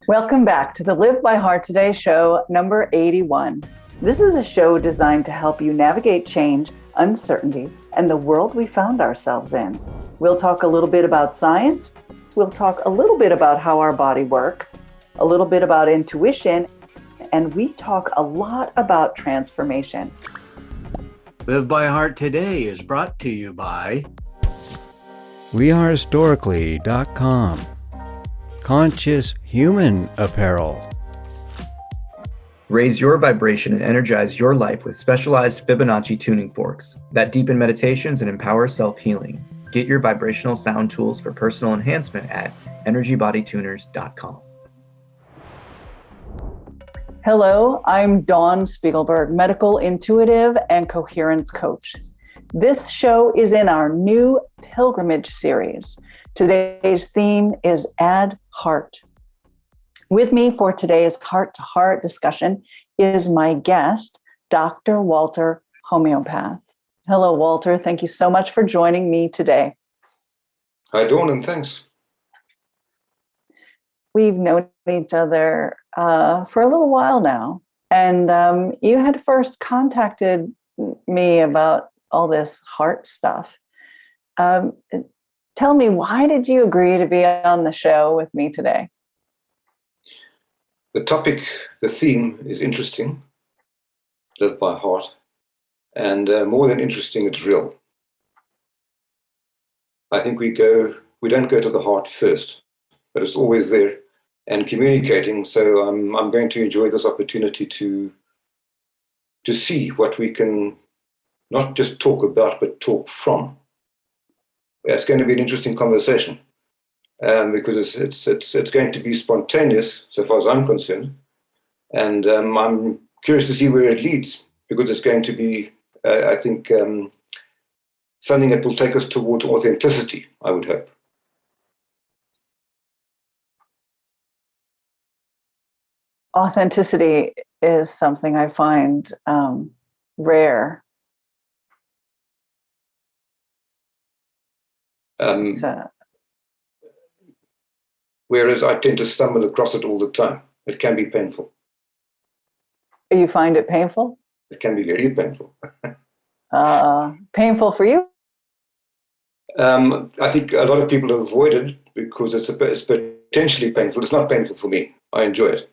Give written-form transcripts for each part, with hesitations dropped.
Welcome back to the Live by Heart Today show, number 81. This is a show designed to help you navigate change, uncertainty, and the world we found ourselves in. We'll talk a little bit about science. We'll talk a little bit about how our body works, a little bit about intuition, and we talk a lot about transformation. Live by Heart Today is brought to you by wearehistorically.com. Conscious Human Apparel. Raise your vibration and energize your life with specialized Fibonacci tuning forks that deepen meditations and empower self-healing. Get your vibrational sound tools for personal enhancement at energybodytuners.com. Hello, I'm Dawn Spiegelberg, medical intuitive and coherence coach. This show is in our new pilgrimage series. Today's theme is Add Heart. With me for today's heart-to-heart discussion is my guest, Dr. Walter, homeopath. Hello, Walter. Thank you so much for joining me today. Hi, Dawn, and thanks. We've known each other for a little while now, and you had first contacted me about all this heart stuff. Tell me, why did you agree to be on the show with me today? The topic, the theme is interesting, Live by Heart, and more than interesting, it's real. I think we don't go to the heart first, but it's always there and communicating. So I'm going to enjoy this opportunity to see what we can not just talk about, but talk from. It's going to be an interesting conversation because it's going to be spontaneous, so far as I'm concerned, and I'm curious to see where it leads, because it's going to be, I think, something that will take us towards authenticity, I would hope. Authenticity is something I find rare. Whereas I tend to stumble across it all the time. It can be painful. You find it painful? It can be very painful. Painful for you? I think a lot of people avoid it because it's potentially painful. It's not painful for me. I enjoy it.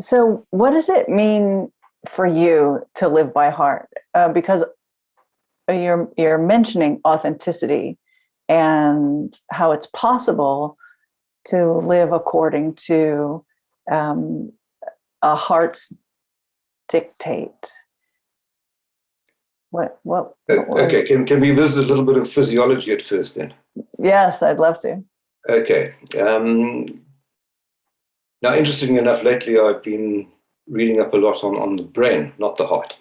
So what does it mean for you to live by heart? Because you're mentioning authenticity and how it's possible to live according to a heart's dictate. Okay, can we visit a little bit of physiology at first then? Yes, I'd love to. Okay. Now, interestingly enough, lately I've been reading up a lot on the brain, not the heart.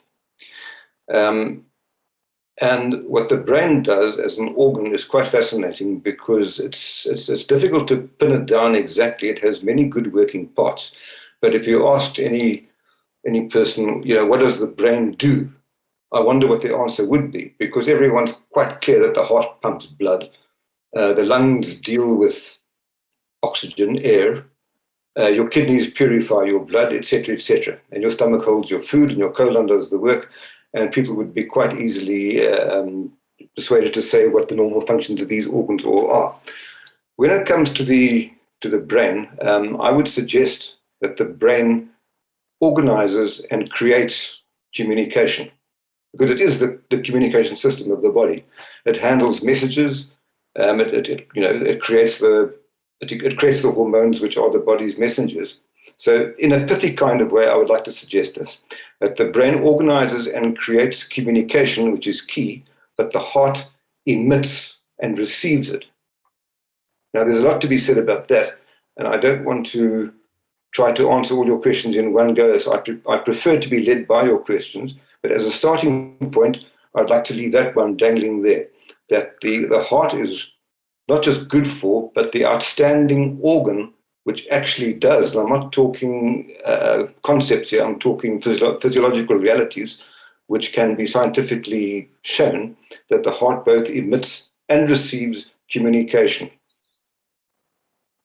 And what the brain does as an organ is quite fascinating, because it's difficult to pin it down exactly. It has many good working parts. But if you asked any person, what does the brain do? I wonder what the answer would be, because everyone's quite clear that the heart pumps blood, the lungs deal with oxygen, air, your kidneys purify your blood, etc., etc., and your stomach holds your food, and your colon does the work. And people would be quite easily persuaded to say what the normal functions of these organs all are. When it comes to the brain, I would suggest that the brain organizes and creates communication, because it is the communication system of the body. It handles messages. It creates the hormones, which are the body's messengers. So in a pithy kind of way, I would like to suggest this, that the brain organizes and creates communication, which is key, but the heart emits and receives it. Now, there's a lot to be said about that, and I don't want to try to answer all your questions in one go, so I prefer to be led by your questions, but as a starting point, I'd like to leave that one dangling there, that the heart is not just good for, but the outstanding organ which actually does, and I'm not talking concepts here, I'm talking physiological realities, which can be scientifically shown, that the heart both emits and receives communication.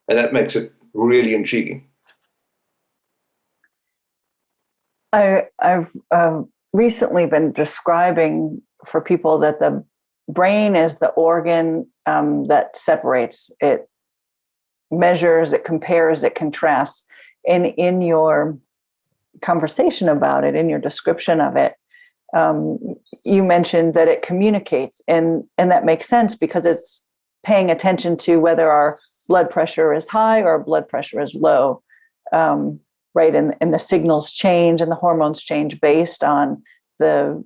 And that makes it really intriguing. I've recently been describing for people that the brain is the organ that separates, it measures, it compares, it contrasts. And in your conversation about it, in your description of it, you mentioned that it communicates, and that makes sense because it's paying attention to whether our blood pressure is high or blood pressure is low. Right, and the signals change and the hormones change based on the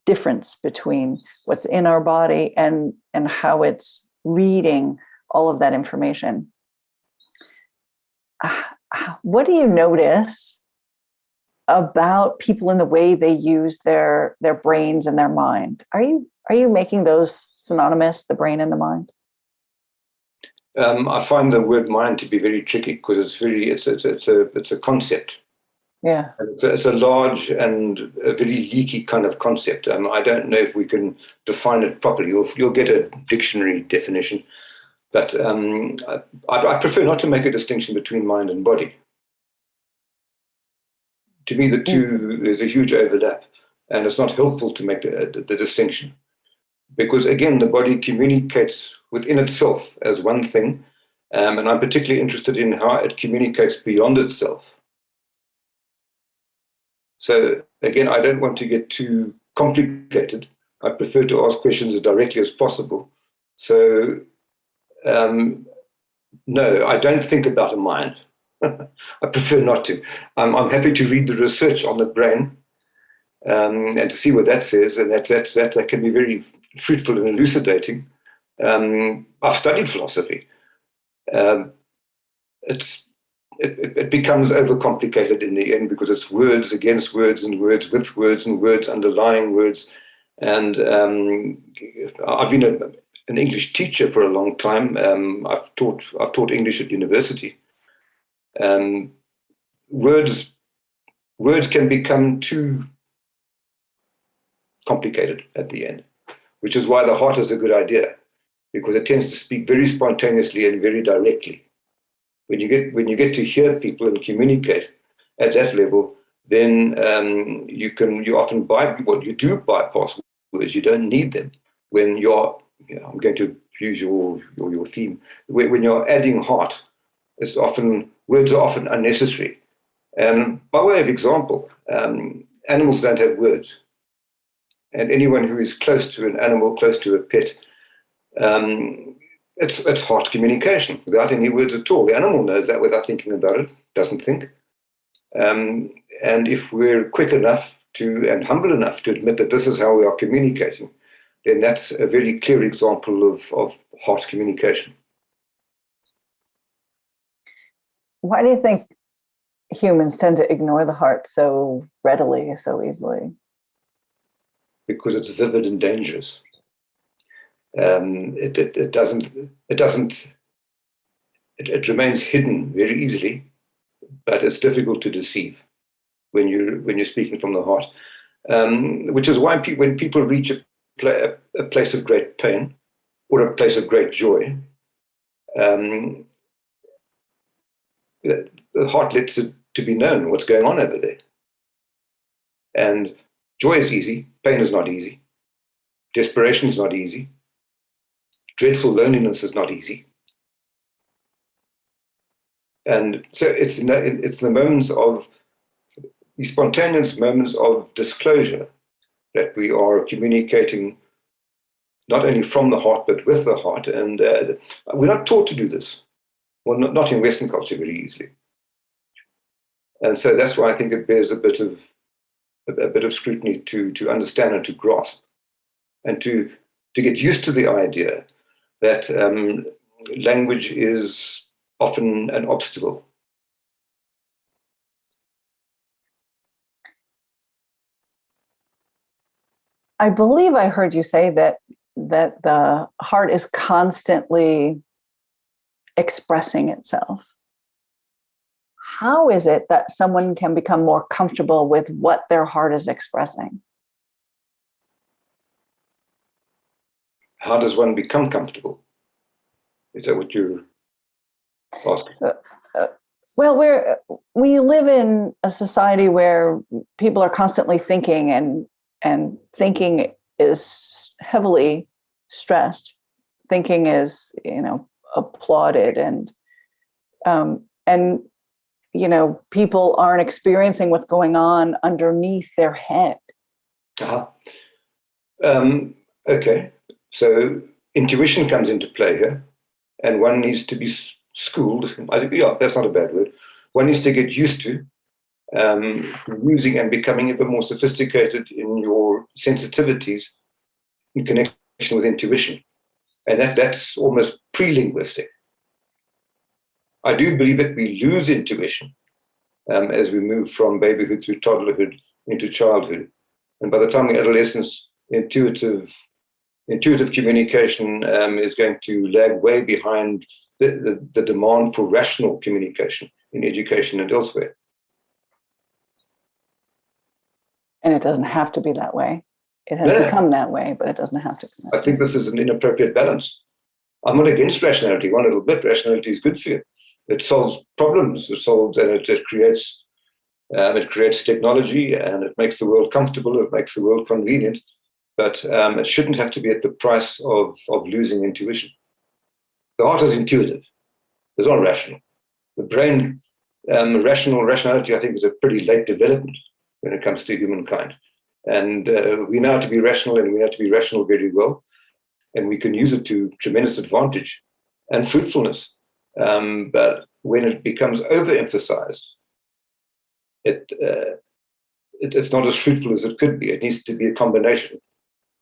difference between what's in our body and how it's reading all of that information. What do you notice about people in the way they use their brains and their mind? Are you making those synonymous, the brain and the mind? I find the word mind to be very tricky because it's a concept. Yeah. It's a large and a very leaky kind of concept. I don't know if we can define it properly. You'll get a dictionary definition, but I prefer not to make a distinction between mind and body. To me, the two, there's a huge overlap, and it's not helpful to make the distinction. Because again, the body communicates within itself as one thing, and I'm particularly interested in how it communicates beyond itself. So again, I don't want to get too complicated. I prefer to ask questions as directly as possible. So no, I don't think about a mind. I prefer not to. I'm happy to read the research on the brain and to see what that says, and that can be very fruitful and elucidating. I've studied philosophy. It becomes overcomplicated in the end because it's words against words and words with words and words underlying words. And I've been an English teacher for a long time. I've taught English at university. Words can become too complicated at the end, which is why the heart is a good idea, because it tends to speak very spontaneously and very directly. When you get to hear people and communicate at that level, then you often you do bypass words. You don't need them when you're. I'm going to use your theme. When you're adding heart, words are often unnecessary. And by way of example, animals don't have words. And anyone who is close to an animal, close to a pet, it's heart communication without any words at all. The animal knows that without thinking about it, doesn't think. And if we're quick enough and humble enough to admit that this is how we are communicating, then that's a very clear example of heart communication. Why do you think humans tend to ignore the heart so readily, so easily? Because it's vivid and dangerous. It remains hidden very easily, but it's difficult to deceive when you're speaking from the heart. Which is why when people reach a place of great pain or a place of great joy, the heart lets it to be known what's going on over there. And joy is easy, pain is not easy, desperation is not easy, dreadful loneliness is not easy. And so it's the moments of the spontaneous moments of disclosure that we are communicating not only from the heart but with the heart. And we're not taught to do this. Well, not in Western culture very easily. And so that's why I think it bears a bit of scrutiny to understand and to grasp, and to get used to the idea that language is often an obstacle. I believe I heard you say that the heart is constantly expressing itself. How is it that someone can become more comfortable with what their heart is expressing? How does one become comfortable? Is that what you're... Ask. Well, we live in a society where people are constantly thinking, and thinking is heavily stressed. Thinking is, applauded, and people aren't experiencing what's going on underneath their head. Uh-huh. Okay, so intuition comes into play here, and one needs to be schooled. Yeah, that's not a bad word. One needs to get used to using and becoming a bit more sophisticated in your sensitivities in connection with intuition, and that's almost pre-linguistic. I do believe that we lose intuition as we move from babyhood through toddlerhood into childhood, and by the time we're adolescents, intuitive communication is going to lag way behind the demand for rational communication in education and elsewhere. And it doesn't have to be that way. It has become that way, but it doesn't have to be that way. I think this is an inappropriate balance. I'm not against rationality one little bit. Rationality is good for you. It solves problems. It creates technology, and it makes the world comfortable. It makes the world convenient. But it shouldn't have to be at the price of losing intuition. The heart is intuitive. It's not rational. The brain, rationality, I think, is a pretty late development when it comes to humankind. And we know how to be rational, and we know how to be rational very well. And we can use it to tremendous advantage and fruitfulness. But when it becomes overemphasized, it's not as fruitful as it could be. It needs to be a combination.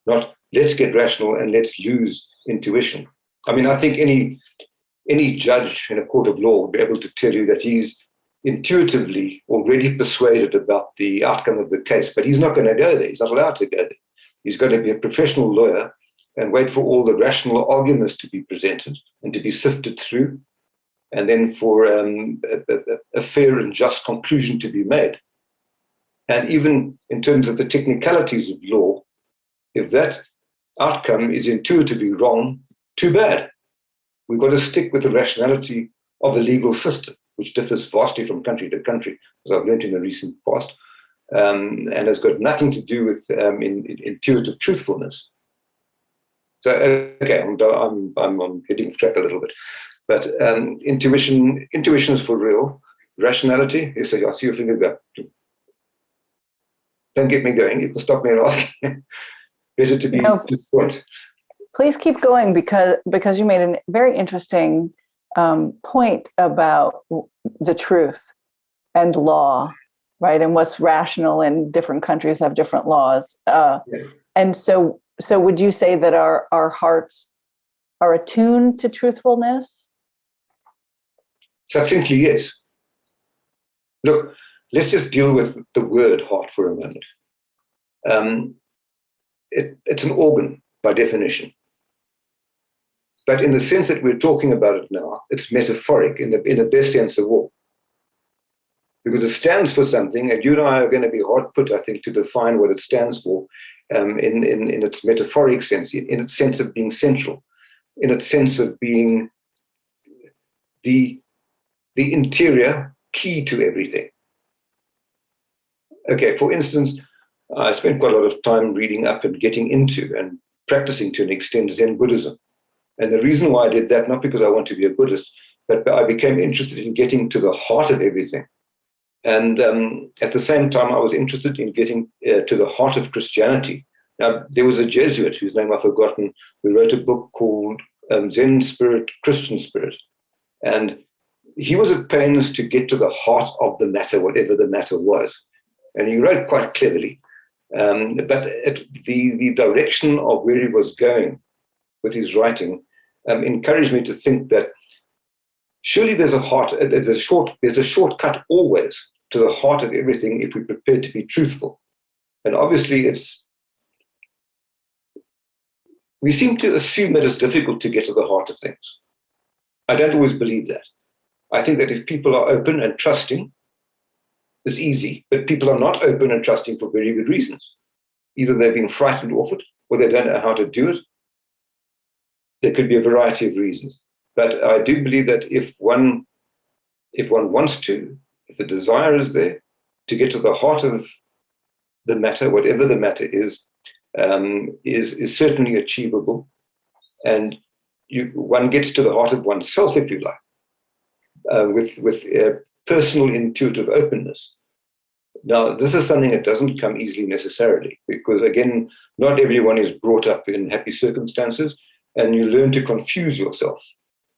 Not let's get rational and let's lose intuition. I mean, I think any judge in a court of law will be able to tell you that he's intuitively already persuaded about the outcome of the case, but he's not going to go there. He's not allowed to go there. He's going to be a professional lawyer and wait for all the rational arguments to be presented and to be sifted through, and then for a fair and just conclusion to be made. And even in terms of the technicalities of law, if that outcome is intuitively wrong, too bad. We've got to stick with the rationality of the legal system, which differs vastly from country to country, as I've learned in the recent past, and has got nothing to do with intuitive truthfulness. So, okay, I'm hitting track a little bit, but intuition is for real. Rationality, you say, I see your finger go. Don't get me going. You can stop me and ask. Better to be to the point. Please keep going, because you made a very interesting point about the truth and law, right? And what's rational, and different countries have different laws. Yeah. And so would you say that our hearts are attuned to truthfulness? Succinctly, yes. Look, let's just deal with the word heart for a moment. It's an organ by definition. But in the sense that we're talking about it now, it's metaphoric in the best sense of all. Because it stands for something, and you and I are going to be hard put, I think, to define what it stands for in its metaphoric sense, in its sense of being central, in its sense of being the interior key to everything. Okay, for instance, I spent quite a lot of time reading up and getting into and practicing to an extent Zen Buddhism. And the reason why I did that, not because I want to be a Buddhist, but I became interested in getting to the heart of everything. And at the same time, I was interested in getting to the heart of Christianity. Now, there was a Jesuit whose name I've forgotten, who wrote a book called Zen Spirit Christian Spirit. And he was at pains to get to the heart of the matter, whatever the matter was. And he wrote quite cleverly. But the direction of where he was going with his writing encouraged me to think that surely there's a shortcut always to the heart of everything if we're prepared to be truthful. And obviously we seem to assume that it's difficult to get to the heart of things. I don't always believe that. I think that if people are open and trusting, it's easy, but people are not open and trusting for very good reasons. Either they've been frightened off it, or they don't know how to do it. There could be a variety of reasons. But I do believe that if one if one wants to, if the desire is there, to get to the heart of the matter, whatever the matter is certainly achievable. And one gets to the heart of oneself, if you like, with personal intuitive openness. Now, this is something that doesn't come easily necessarily, because again, not everyone is brought up in happy circumstances, and you learn to confuse yourself.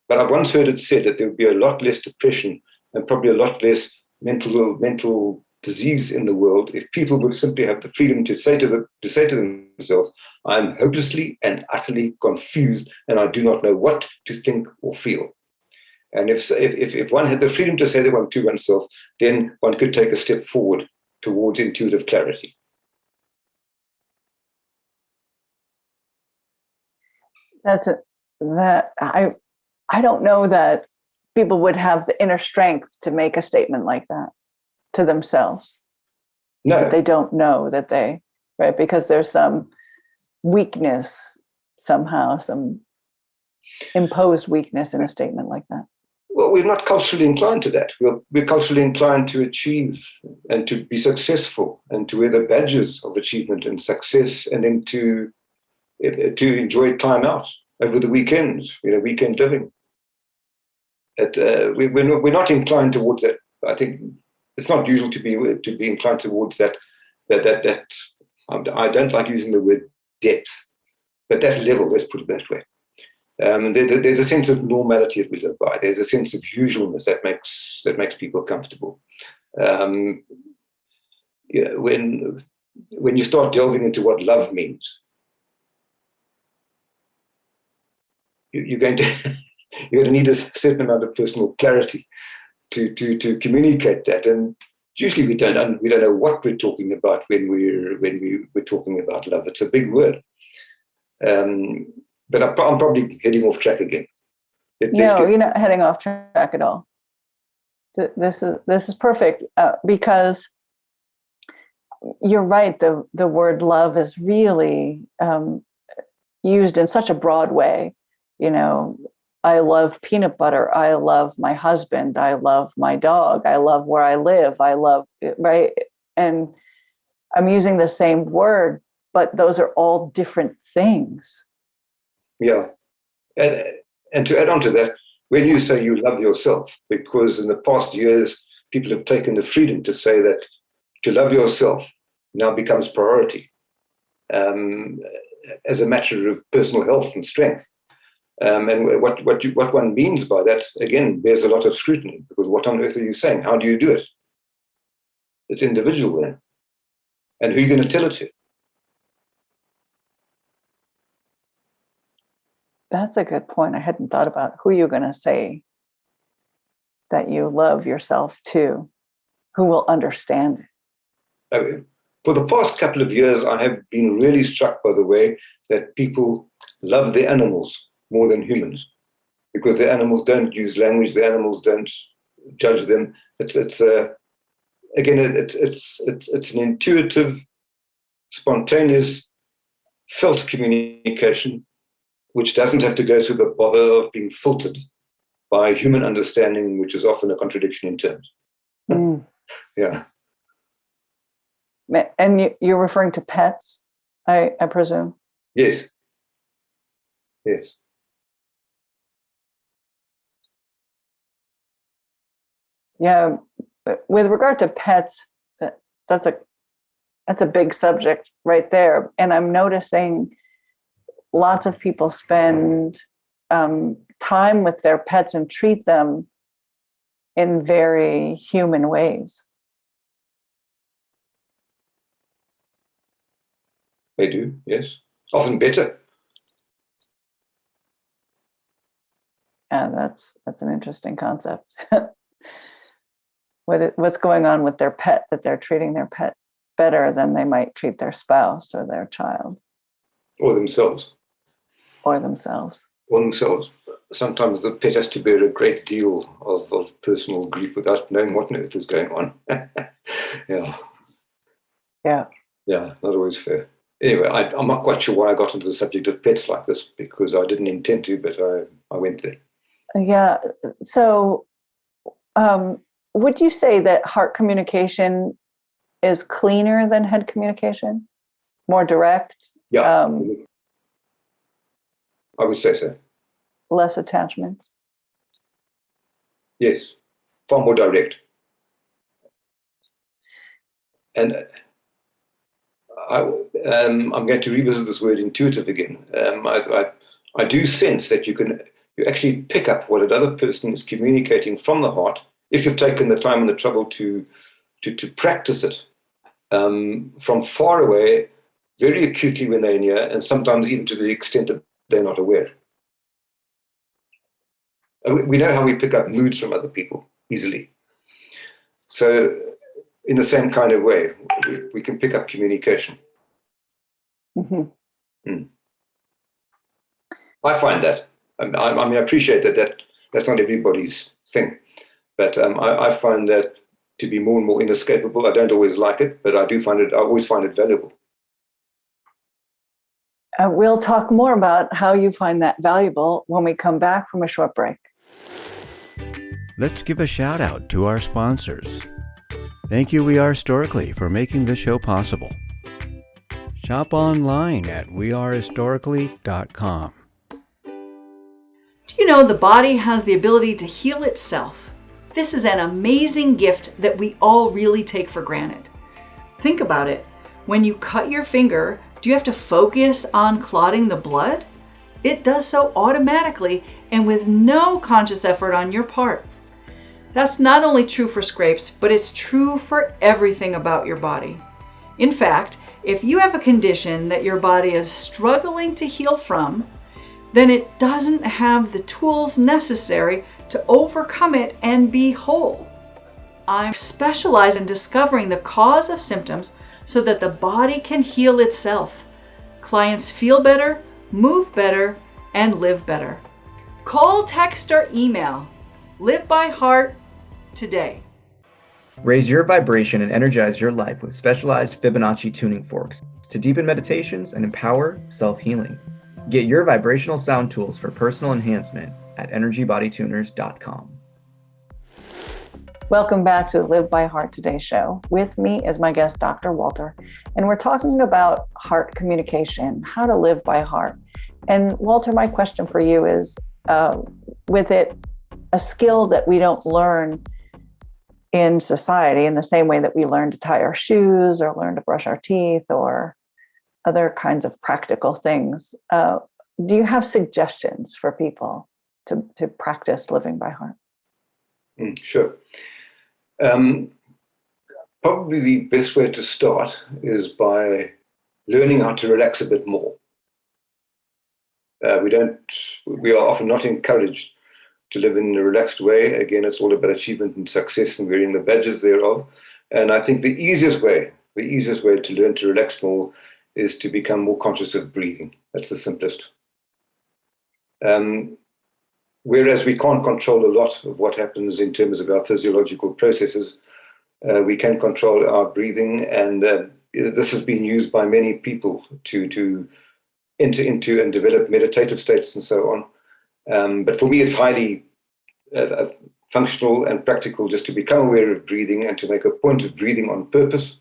But I've once heard it said that there would be a lot less depression and probably a lot less mental disease in the world if people would simply have the freedom to say to themselves, I'm hopelessly and utterly confused, and I do not know what to think or feel. And if one had the freedom to say that to oneself, then one could take a step forward towards intuitive clarity. I don't know that people would have the inner strength to make a statement like that to themselves. No. That they don't know that right? Because there's some weakness somehow, some imposed weakness in a statement like that. Well, we're not culturally inclined to that. We're culturally inclined to achieve and to be successful and to wear the badges of achievement and success, and then to enjoy time out over the weekends, weekend living. We're not inclined towards that. I think it's not usual to be inclined towards that. I don't like using the word depth, but that level. Let's put it that way. There's a sense of normality that we live by. There's a sense of usualness that makes people comfortable. When you start delving into what love means, you're going to need a certain amount of personal clarity to communicate that. And usually we don't know what we're talking about when we're talking about love. It's a big word. But I'm probably heading off track again. No, you're not heading off track at all. This is perfect because you're right. The word love is really used in such a broad way. I love peanut butter. I love my husband. I love my dog. I love where I live. I love it, right? And I'm using the same word, but those are all different things. Yeah. And to add on to that, when you say you love yourself, because in the past years, people have taken the freedom to say that to love yourself now becomes priority as a matter of personal health and strength. And what one means by that, again, bears a lot of scrutiny, because what on earth are you saying? How do you do it? It's individual then. And who are you going to tell it to? That's a good point. I hadn't thought about who you're going to say that you love yourself to, who will understand it. For the past couple of years, I have been really struck by the way that people love their animals more than humans, because the animals don't use language, the animals don't judge them. It's an intuitive, spontaneous, felt communication, which doesn't have to go through the bother of being filtered by human understanding, which is often a contradiction in terms. Mm. Yeah. And you're referring to pets, I presume? Yes. Yes. Yeah. With regard to pets, that's a big subject right there. And I'm noticing lots of people spend time with their pets and treat them in very human ways. They do, yes. Often better. And that's an interesting concept. What's going on with their pet, that they're treating their pet better than they might treat their spouse or their child. Or themselves. Sometimes the pet has to bear a great deal of personal grief without knowing what on earth is going on. Yeah. Yeah. Yeah, not always fair. Anyway, I'm not quite sure why I got into the subject of pets like this, because I didn't intend to, but I went there. Yeah. So Would you say that heart communication is cleaner than head communication? More direct? Yeah, I would say so. Less attachments? Yes, far more direct. And I'm going to revisit this word intuitive again. I do sense that you actually pick up what another person is communicating from the heart if you've taken the time and the trouble to practice it from far away, very acutely when they're near, and sometimes even to the extent that they're not aware. We know how we pick up moods from other people easily. So in the same kind of way, we can pick up communication. Mm-hmm. I find that. I mean, I appreciate that's not everybody's thing, but I find that to be more and more inescapable. I don't always like it, but I always find it valuable. We'll talk more about how you find that valuable when we come back from a short break. Let's give a shout out to our sponsors. Thank you, We Are Historically, for making this show possible. Shop online at wearehistorically.com. Do you know the body has the ability to heal itself? This is an amazing gift that we all really take for granted. Think about it. When you cut your finger, do you have to focus on clotting the blood? It does so automatically and with no conscious effort on your part. That's not only true for scrapes, but it's true for everything about your body. In fact, if you have a condition that your body is struggling to heal from, then it doesn't have the tools necessary to overcome it and be whole. I specialize in discovering the cause of symptoms so that the body can heal itself. Clients feel better, move better, and live better. Call, text, or email. Live by Heart today. Raise your vibration and energize your life with specialized Fibonacci tuning forks to deepen meditations and empower self-healing. Get your vibrational sound tools for personal enhancement at energybodytuners.com. Welcome back to the Live by Heart Today show. With me is my guest, Dr. Walter, and we're talking about heart communication, how to live by heart. And Walter, my question for you is, with it a skill that we don't learn in society in the same way that we learn to tie our shoes or learn to brush our teeth or other kinds of practical things, do you have suggestions for people to practice living by heart? Sure. Probably the best way to start is by learning how to relax a bit more. We are often not encouraged to live in a relaxed way. Again, it's all about achievement and success and wearing the badges thereof. And I think the easiest way to learn to relax more is to become more conscious of breathing. That's the simplest. Whereas we can't control a lot of what happens in terms of our physiological processes, we can control our breathing, and this has been used by many people to enter into and develop meditative states and so on. But for me, it's highly functional and practical just to become aware of breathing and to make a point of breathing on purpose,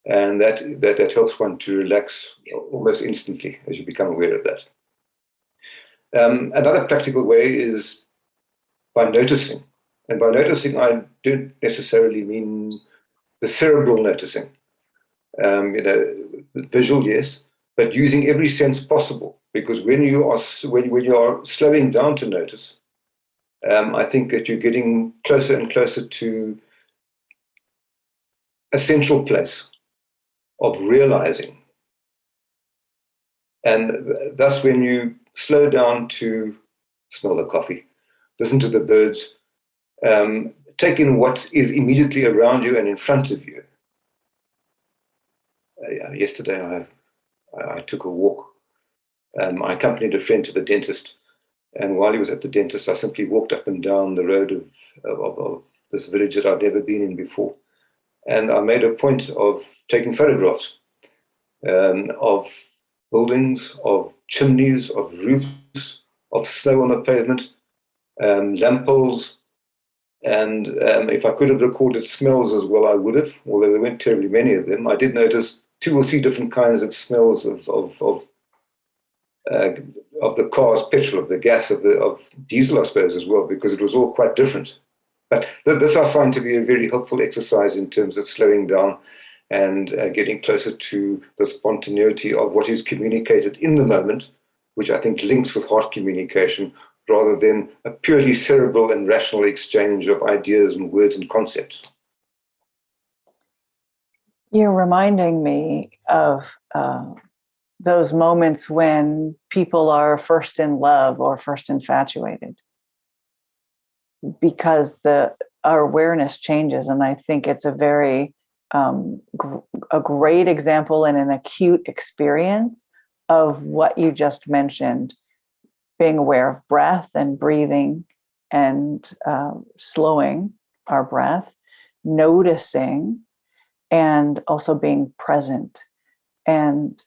and that helps one to relax almost instantly as you become aware of that. Another practical way is by noticing. And by noticing, I don't necessarily mean the cerebral noticing. Visual, yes, but using every sense possible. Because when you are slowing down to notice, I think that you're getting closer and closer to a central place of realizing. And thus, when you slow down to smell the coffee, listen to the birds, take in what is immediately around you and in front of you. Yesterday, I took a walk. I accompanied a friend to the dentist, and while he was at the dentist, I simply walked up and down the road of this village that I'd never been in before. And I made a point of taking photographs of buildings, of chimneys, of roofs, of snow on the pavement, lamp poles, And if I could have recorded smells as well, I would have, although there weren't terribly many of them. I did notice 2 or 3 different kinds of smells of the car's petrol, of the gas, of diesel, I suppose, as well, because it was all quite different. But this I find to be a very helpful exercise in terms of slowing down and getting closer to the spontaneity of what is communicated in the moment, which I think links with heart communication, rather than a purely cerebral and rational exchange of ideas and words and concepts. You're reminding me of those moments when people are first in love or first infatuated, because our awareness changes. And I think it's a very a great example and an acute experience of what you just mentioned, being aware of breath and breathing and slowing our breath, noticing, and also being present. And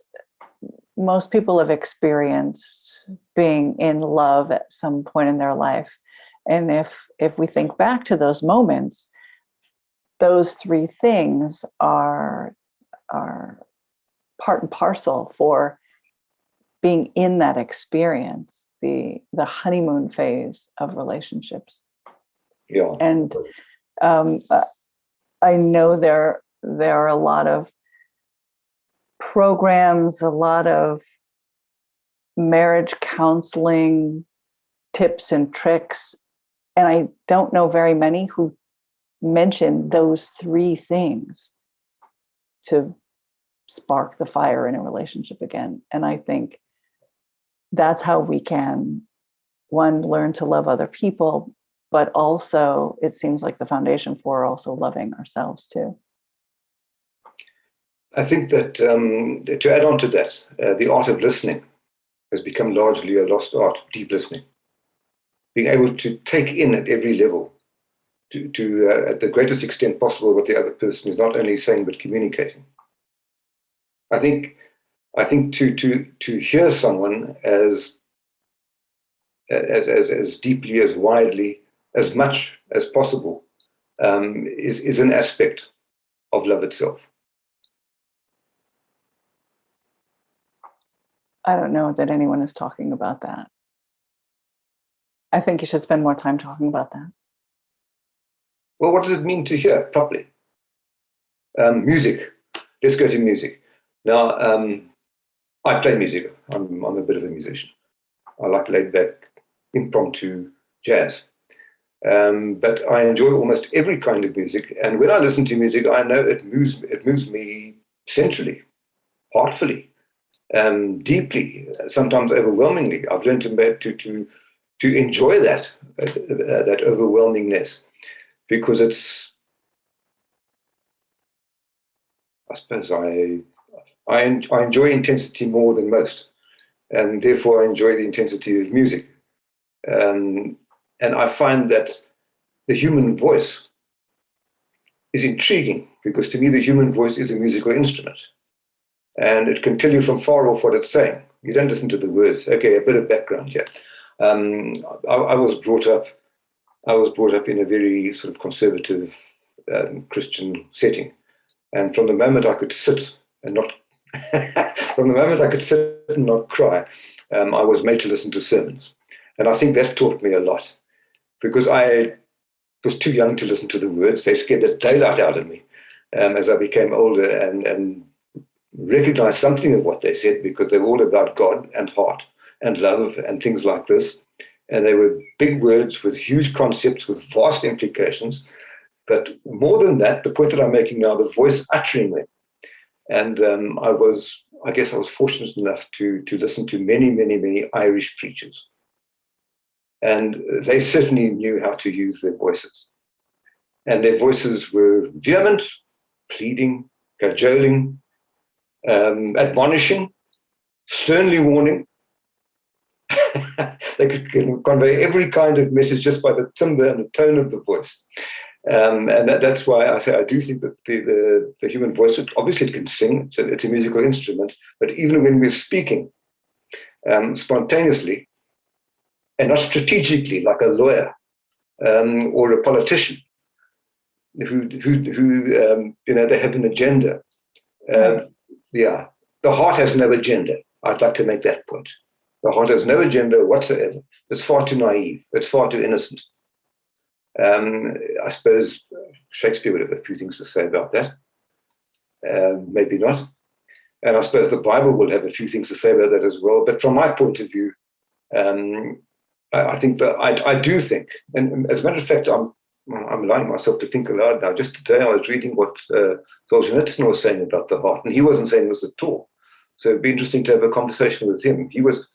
most people have experienced being in love at some point in their life. And if we think back to those moments, those 3 things are part and parcel for being in that experience, the honeymoon phase of relationships. Yeah. And I know there are a lot of programs, a lot of marriage counseling tips and tricks, and I don't know very many who mention those 3 things to spark the fire in a relationship again. And I think that's how we can, 1, learn to love other people, but also it seems like the foundation for also loving ourselves too. I think that to add on to that, the art of listening has become largely a lost art, deep listening. Being able to take in at every level, to at the greatest extent possible, what the other person is not only saying but communicating. I think to hear someone as deeply, as widely, as much as possible is an aspect of love itself. I don't know that anyone is talking about that. I think you should spend more time talking about that. Well, what does it mean to hear properly? Music. Let's go to music. Now, I play music. I'm a bit of a musician. I like laid back, impromptu jazz. But I enjoy almost every kind of music. And when I listen to music, I know it moves me centrally, heartfully, deeply, sometimes overwhelmingly. I've learned to enjoy that overwhelmingness, because it's, I suppose I enjoy intensity more than most, and therefore I enjoy the intensity of music. And I find that the human voice is intriguing, because to me the human voice is a musical instrument, and it can tell you from far off what it's saying. You don't listen to the words. Okay, a bit of background here. I was brought up in a very sort of conservative Christian setting, and from the moment I could sit and not cry, I was made to listen to sermons. And I think that taught me a lot, because I was too young to listen to the words. They scared the daylight out of me as I became older and recognized something of what they said, because they were all about God and heart and love and things like this. And they were big words with huge concepts, with vast implications. But more than that, the point that I'm making now, the voice uttering them. And I guess I was fortunate enough to listen to many, many, many Irish preachers. And they certainly knew how to use their voices. And their voices were vehement, pleading, cajoling, admonishing, sternly warning. They could convey every kind of message just by the timbre and the tone of the voice. And that's why I say I do think that the human voice, obviously it can sing, it's a musical instrument, but even when we're speaking spontaneously and not strategically like a lawyer, or a politician who they have an agenda. Yeah, the heart has no agenda. I'd like to make that point. The heart has no agenda whatsoever. It's far too naive. It's far too innocent. I suppose Shakespeare would have a few things to say about that. Maybe not. And I suppose the Bible will have a few things to say about that as well. But from my point of view, I think that I do think, and as a matter of fact, I'm allowing myself to think aloud now. Just today, I was reading what Solzhenitsyn was saying about the heart, and he wasn't saying this at all. So it'd be interesting to have a conversation with him. He was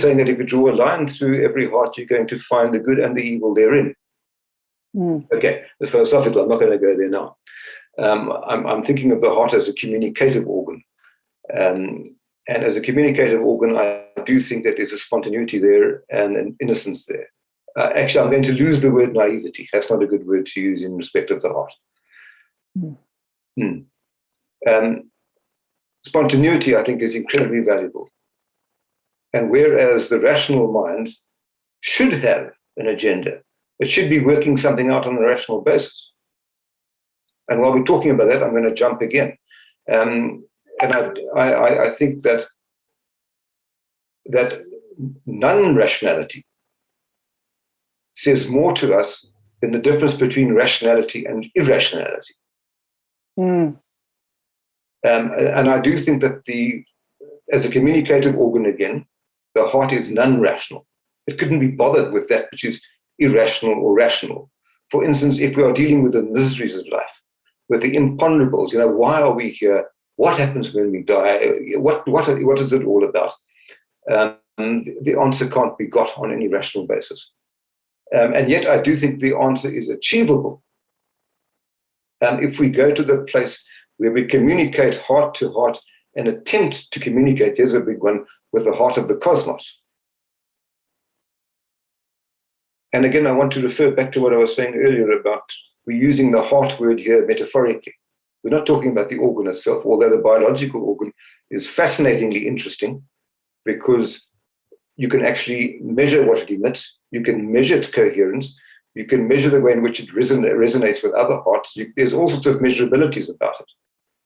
saying that if you draw a line through every heart, you're going to find the good and the evil therein. Okay, it's philosophical. I'm not going to go there now. I'm thinking of the heart as a communicative organ. And as a communicative organ, I do think that there's a spontaneity there and an innocence there. Actually, I'm going to lose the word naivety. That's not a good word to use in respect of the heart. Spontaneity, I think, is incredibly valuable. And whereas the rational mind should have an agenda, it should be working something out on a rational basis. And while we're talking about that, I'm going to jump again. And I think that non-rationality says more to us than the difference between rationality and irrationality. And I do think that as a communicative organ again, the heart is non-rational. It couldn't be bothered with that which is irrational or rational. For instance, if we are dealing with the miseries of life, with the imponderables, why are we here? What happens when we die? What is it all about? The answer can't be got on any rational basis. And yet I do think the answer is achievable. If we go to the place where we communicate heart to heart and attempt to communicate, here's a big one, with the heart of the cosmos. And again, I want to refer back to what I was saying earlier about we're using the heart word here metaphorically. We're not talking about the organ itself, although the biological organ is fascinatingly interesting because you can actually measure what it emits, you can measure its coherence, you can measure the way in which it resonates with other hearts. There's all sorts of measurabilities about it.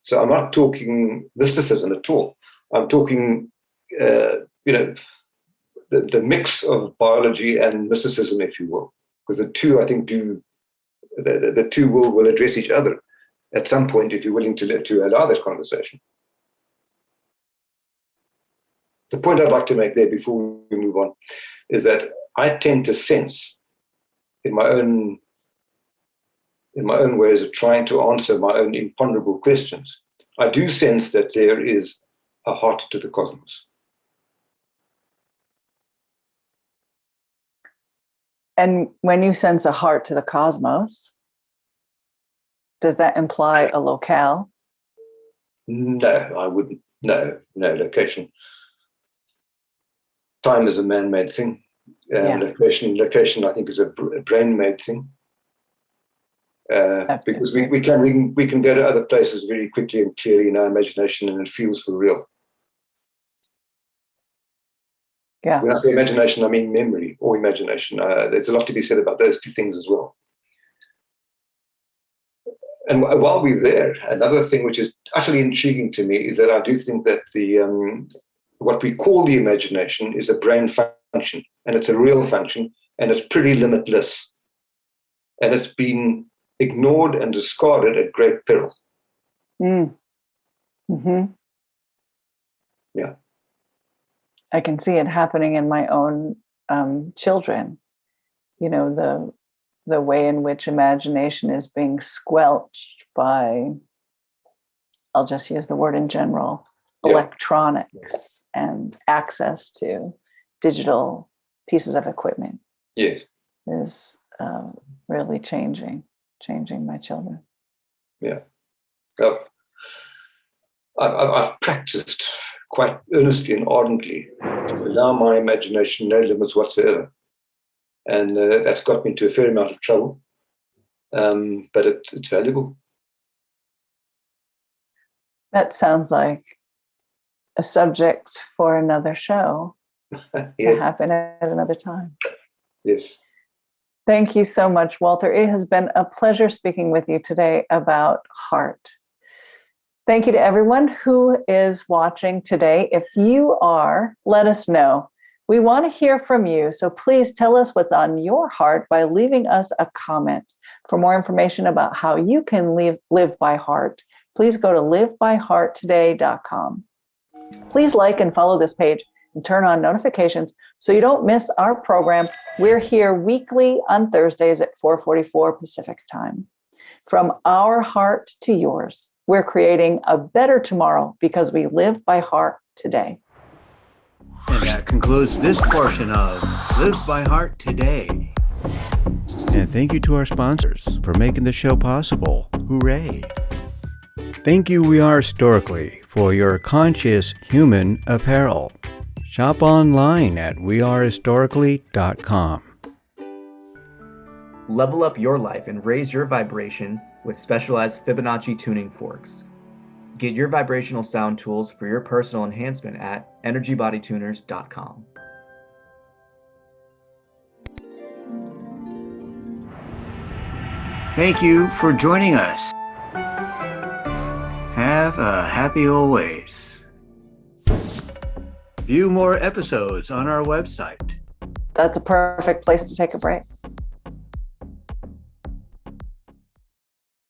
So I'm not talking mysticism at all. I'm talking, the mix of biology and mysticism, if you will, because the two, I think, the two will address each other at some point if you're willing to allow that conversation. The point I'd like to make there before we move on is that I tend to sense in my own ways of trying to answer my own imponderable questions, I do sense that there is a heart to the cosmos. And when you sense a heart to the cosmos, does that imply a locale? No, I wouldn't. No location. Time is a man-made thing. Location, I think, is a brain-made thing. Because we can go to other places very quickly and clearly in our imagination, and it feels for real. Yeah. When I say imagination, I mean memory or imagination. There's a lot to be said about those two things as well. And while we're there, another thing which is utterly intriguing to me is that I do think that what we call the imagination is a brain function, and it's a real function, and it's pretty limitless. And it's been ignored and discarded at great peril. Yeah. I can see it happening in my own children. The way in which imagination is being squelched by, I'll just use the word in general, electronics and access to digital pieces of equipment. Yes. Is really changing my children. Yeah. I've practiced quite earnestly and ardently to allow my imagination no limits whatsoever. And that's got me into a fair amount of trouble. But it's valuable. That sounds like a subject for another show to happen at another time. Yes. Thank you so much, Walter. It has been a pleasure speaking with you today about heart. Thank you to everyone who is watching today. If you are, let us know. We want to hear from you, so please tell us what's on your heart by leaving us a comment. For more information about how you can live by heart, please go to livebyhearttoday.com. Please like and follow this page and turn on notifications so you don't miss our program. We're here weekly on Thursdays at 4:44 Pacific time. From our heart to yours, we're creating a better tomorrow because we live by heart today. And that concludes this portion of Live by Heart Today. And thank you to our sponsors for making the show possible. Hooray! Thank you, We Are Historically, for your conscious human apparel. Shop online at wearehistorically.com. Level up your life and raise your vibration with specialized Fibonacci tuning forks. Get your vibrational sound tools for your personal enhancement at energybodytuners.com. Thank you for joining us. Have a happy always. View more episodes on our website. That's a perfect place to take a break.